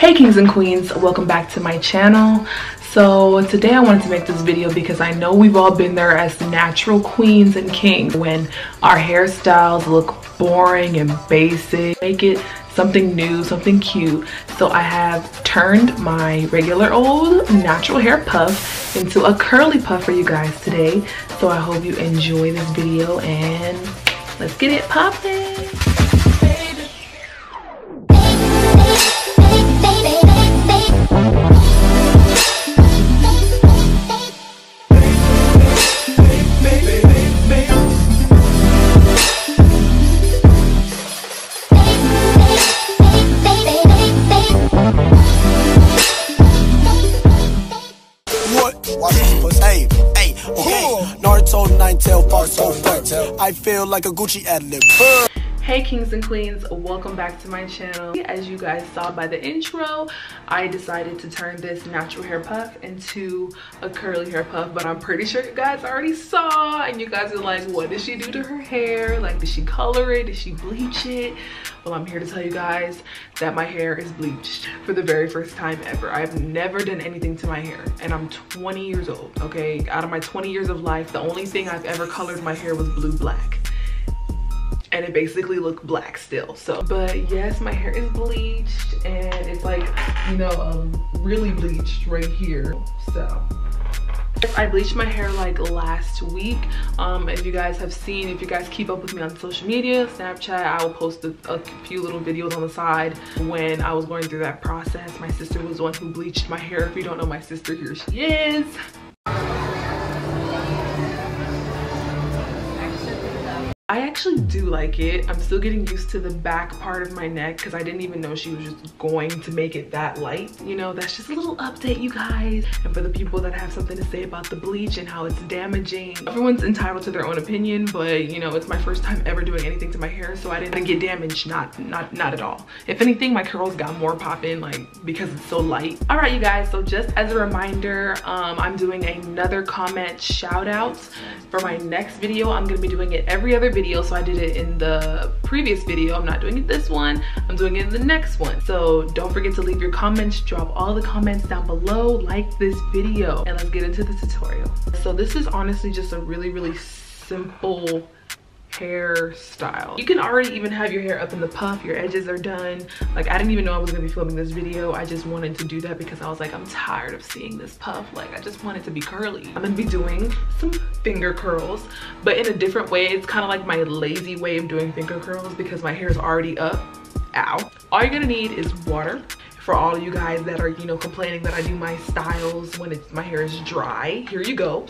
Hey kings and queens, welcome back to my channel. So today I wanted to make this video because I know we've all been there as natural queens and kings when our hairstyles look boring and basic. Make it something new, something cute. So I have turned my regular old natural hair puff into a curly puff for you guys today. So I hope you enjoy this video and let's get it poppin'. I feel like a Gucci ad-lib. Hey kings and queens, welcome back to my channel. As you guys saw by the intro, I decided to turn this natural hair puff into a curly hair puff, but I'm pretty sure you guys already saw and you guys are like, what did she do to her hair? Like, did she color it? Did she bleach it? Well, I'm here to tell you guys that my hair is bleached for the very first time ever. I've never done anything to my hair and I'm 20 years old, okay? Out of my 20 years of life, the only thing I've ever colored my hair was blue-black. And it basically looked black still. So, but yes, my hair is bleached and it's like, you know, really bleached right here. So I bleached my hair like last week. If you guys have seen, if you guys keep up with me on social media, Snapchat, I will post a few little videos on the side when I was going through that process. My sister was the one who bleached my hair. If you don't know my sister, here she is. I actually do like it. I'm still getting used to the back part of my neck because I didn't even know she was just going to make it that light. You know, that's just a little update, you guys. And for the people that have something to say about the bleach and how it's damaging, everyone's entitled to their own opinion, but you know, it's my first time ever doing anything to my hair, so I didn't get damaged, not at all. If anything, my curls got more poppin', like, because it's so light. All right, you guys, so just as a reminder, I'm doing another comment shout out for my next video. I'm gonna be doing it every other video, so I did it in the previous video. I'm not doing it this one, I'm doing it in the next one. So don't forget to leave your comments, drop all the comments down below, like this video, and let's get into the tutorial. So this is honestly just a really simple hairstyle. You can already even have your hair up in the puff, your edges are done. Like, I didn't even know I was gonna be filming this video. I just wanted to do that because I was like, I'm tired of seeing this puff. Like, I just want it to be curly. I'm gonna be doing some finger curls, but in a different way. It's kind of like my lazy way of doing finger curls because my hair is already up. Ow. All you're gonna need is water. For all of you guys that are, you know, complaining that I do my styles when my hair is dry, here you go.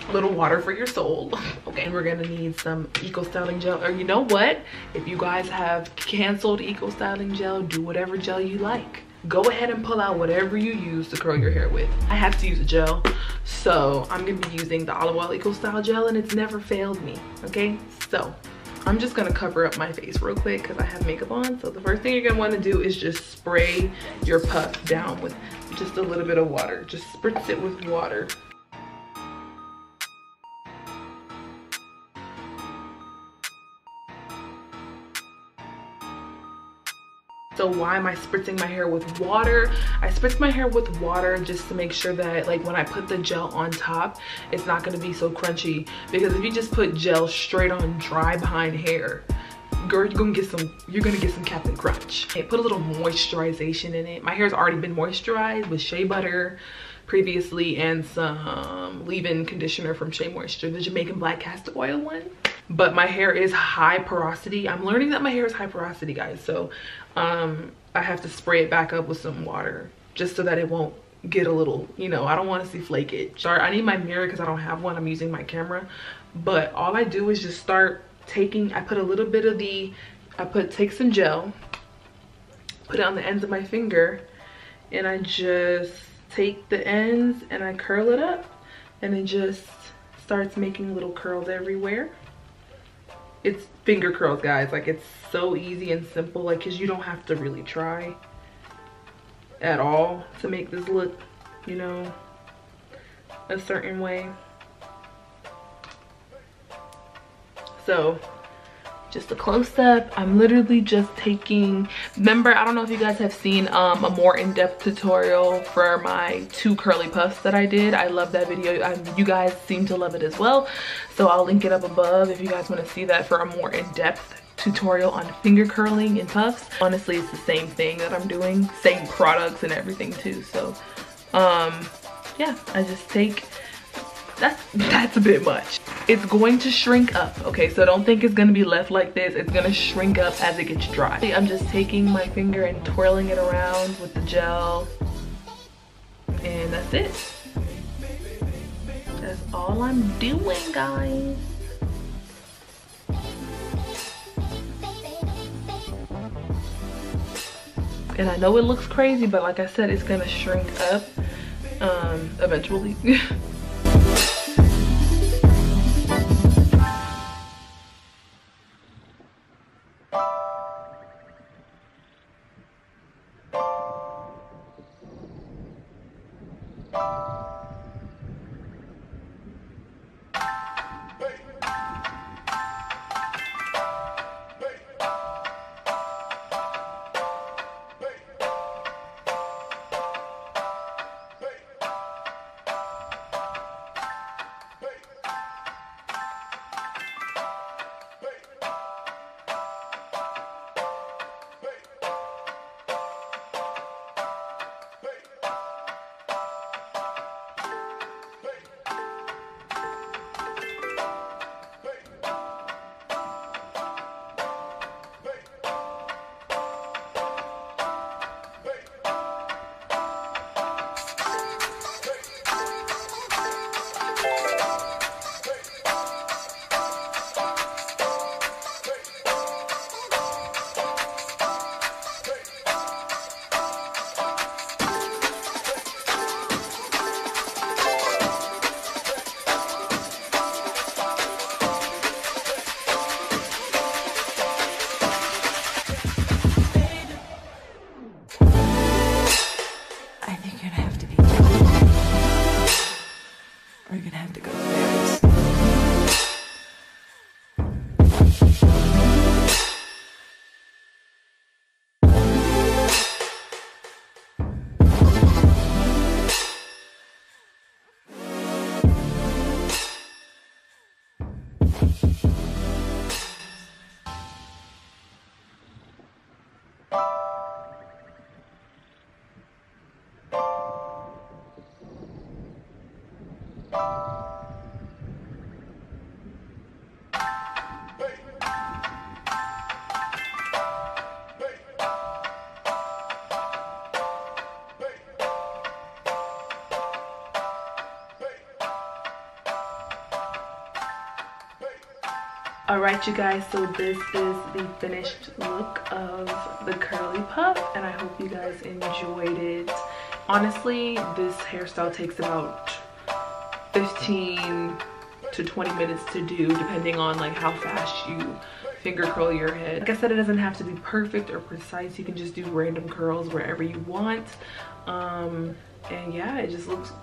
A little water for your soul. Okay, and we're gonna need some Eco Styling Gel, or you know what? If you guys have canceled Eco Styling Gel, do whatever gel you like. Go ahead and pull out whatever you use to curl your hair with. I have to use a gel, so I'm gonna be using the Olive Oil Eco Style Gel, and it's never failed me, okay? So I'm just gonna cover up my face real quick because I have makeup on. So the first thing you're gonna wanna do is just spray your puff down with just a little bit of water. Just spritz it with water. So why am I spritzing my hair with water? I spritz my hair with water just to make sure that, like, when I put the gel on top, it's not gonna be so crunchy. Because if you just put gel straight on dry behind hair, girl, you're gonna get some Captain Crunch. Okay, put a little moisturization in it. My hair's already been moisturized with shea butter previously and some leave-in conditioner from Shea Moisture, the Jamaican black castor oil one. But my hair is high porosity. I'm learning that my hair is high porosity, guys. So I have to spray it back up with some water just so that it won't get a little, you know, I don't want to see flakage. Sorry, I need my mirror because I don't have one. I'm using my camera. But all I do is just start taking, I put a little bit of take some gel, put it on the ends of my finger, and I just take the ends and I curl it up, and it just starts making little curls everywhere. It's finger curls, guys. Like, it's so easy and simple, like, because you don't have to really try at all to make this look, you know, a certain way. So just a close-up. I'm literally just taking, remember, I don't know if you guys have seen a more in-depth tutorial for my 2 curly puffs that I did. I love that video. You guys seem to love it as well, so I'll link it up above if you guys want to see that for a more in-depth tutorial on finger curling and puffs. Honestly, it's the same thing that I'm doing, same products and everything too. So yeah, I just take, that's a bit much. It's going to shrink up, okay? So don't think it's gonna be left like this. It's gonna shrink up as it gets dry. I'm just taking my finger and twirling it around with the gel, and that's it. That's all I'm doing, guys. And I know it looks crazy, but like I said, it's gonna shrink up eventually. All right, you guys, so this is the finished look of the curly puff, and I hope you guys enjoyed it. Honestly, this hairstyle takes about 15 to 20 minutes to do, depending on like how fast you finger curl your head. Like I said, it doesn't have to be perfect or precise. You can just do random curls wherever you want. And yeah, it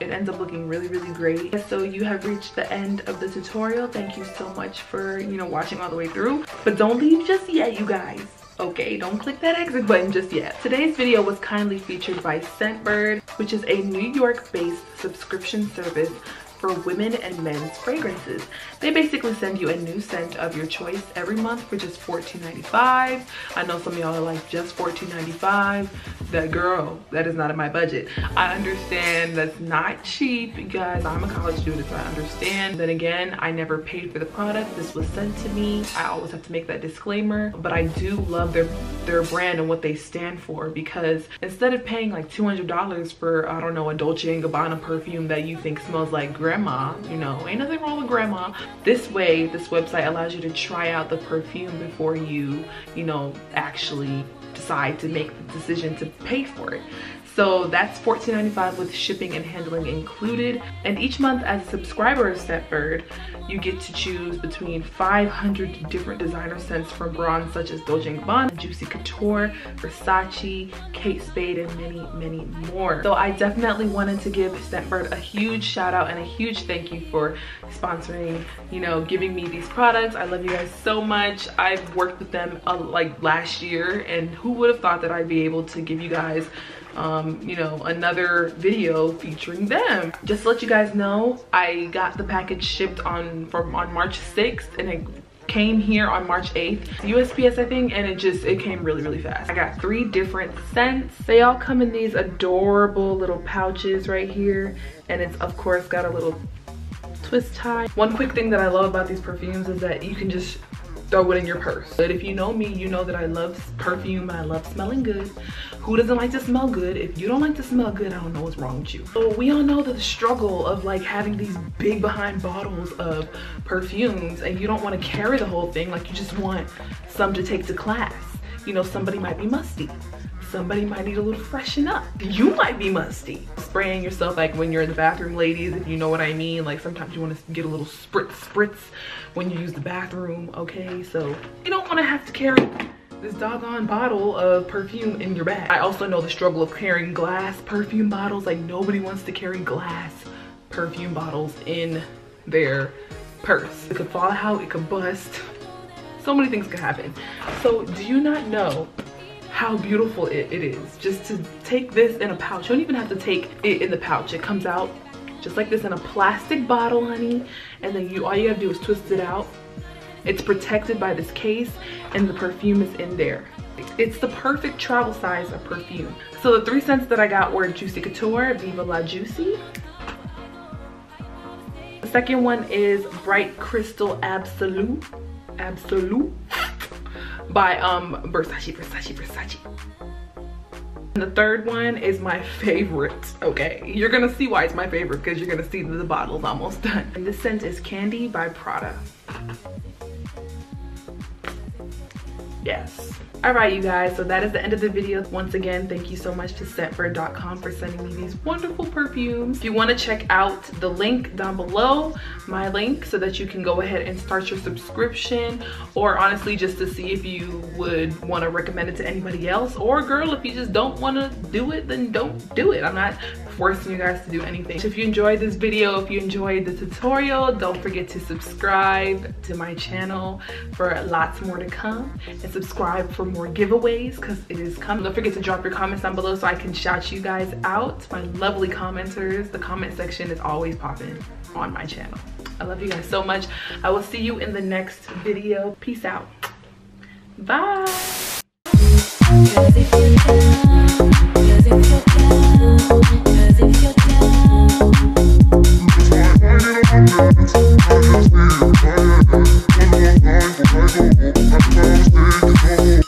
ends up looking really, really great. So you have reached the end of the tutorial. Thank you so much for, you know, watching all the way through. But don't leave just yet, you guys. Okay, don't click that exit button just yet. Today's video was kindly featured by Scentbird, which is a New York-based subscription service for women and men's fragrances. They basically send you a new scent of your choice every month for just $14.95. I know some of y'all are like, just $14.95? That girl, that is not in my budget. I understand that's not cheap, you guys. I'm a college student, so I understand. Then again, I never paid for the product. This was sent to me. I always have to make that disclaimer, but I do love their brand and what they stand for, because instead of paying like $200 for, I don't know, a Dolce & Gabbana perfume that you think smells like grandma, you know, ain't nothing wrong with grandma. This way, this website allows you to try out the perfume before you know, actually decide to make the decision to pay for it. So that's $14.95 with shipping and handling included. And each month as a subscriber of Scentbird, you get to choose between 500 different designer scents from brands such as Dolce & Gabbana, Juicy Couture, Versace, Kate Spade, and many, many more. So I definitely wanted to give Scentbird a huge shout out and a huge thank you for sponsoring, you know, giving me these products. I love you guys so much. I've worked with them like last year, and who would have thought that I'd be able to give you guys you know, another video featuring them. Just to let you guys know, I got the package shipped on March 6th, and it came here on March 8th, USPS I think, and it came really fast. I got 3 different scents. They all come in these adorable little pouches right here, and it's of course got a little twist tie. One quick thing that I love about these perfumes is that you can just throw it in your purse. But if you know me, you know that I love perfume, I love smelling good. Who doesn't like to smell good? If you don't like to smell good, I don't know what's wrong with you. So we all know that the struggle of like having these big behind bottles of perfumes, and you don't want to carry the whole thing, like you just want some to take to class. You know, somebody might be musty. Somebody might need a little freshen up. You might be musty. Spraying yourself like when you're in the bathroom, ladies, if you know what I mean. Like sometimes you want to get a little spritz when you use the bathroom, okay? So you don't want to have to carry this doggone bottle of perfume in your bag. I also know the struggle of carrying glass perfume bottles. Like nobody wants to carry glass perfume bottles in their purse. It could fall out, it could bust. So many things could happen. So do you not know how beautiful it is just to take this in a pouch? You don't even have to take it in the pouch. It comes out just like this in a plastic bottle, honey, and then all you gotta do is twist it out. It's protected by this case, and the perfume is in there. It's the perfect travel size of perfume. So the 3 scents that I got were Juicy Couture, Viva La Juicy. The second one is Bright Crystal Absolute by Versace. And the third one is my favorite, okay? You're gonna see why it's my favorite, because you're gonna see that the bottle's almost done. And this scent is Candy by Prada. Yes. All right, you guys, so that is the end of the video. Once again, thank you so much to Scentbird.com for sending me these wonderful perfumes. If you want to check out the link down below, my link, so that you can go ahead and start your subscription, or honestly just to see if you would want to recommend it to anybody else, or girl, if you just don't want to do it, then don't do it. I'm not forcing you guys to do anything. If you enjoyed this video, if you enjoyed the tutorial, don't forget to subscribe to my channel for lots more to come, and subscribe for more giveaways because it is coming. Don't forget to drop your comments down below so I can shout you guys out, my lovely commenters. The comment section is always popping on my channel. I love you guys so much. I will see you in the next video. Peace out. Bye. I'm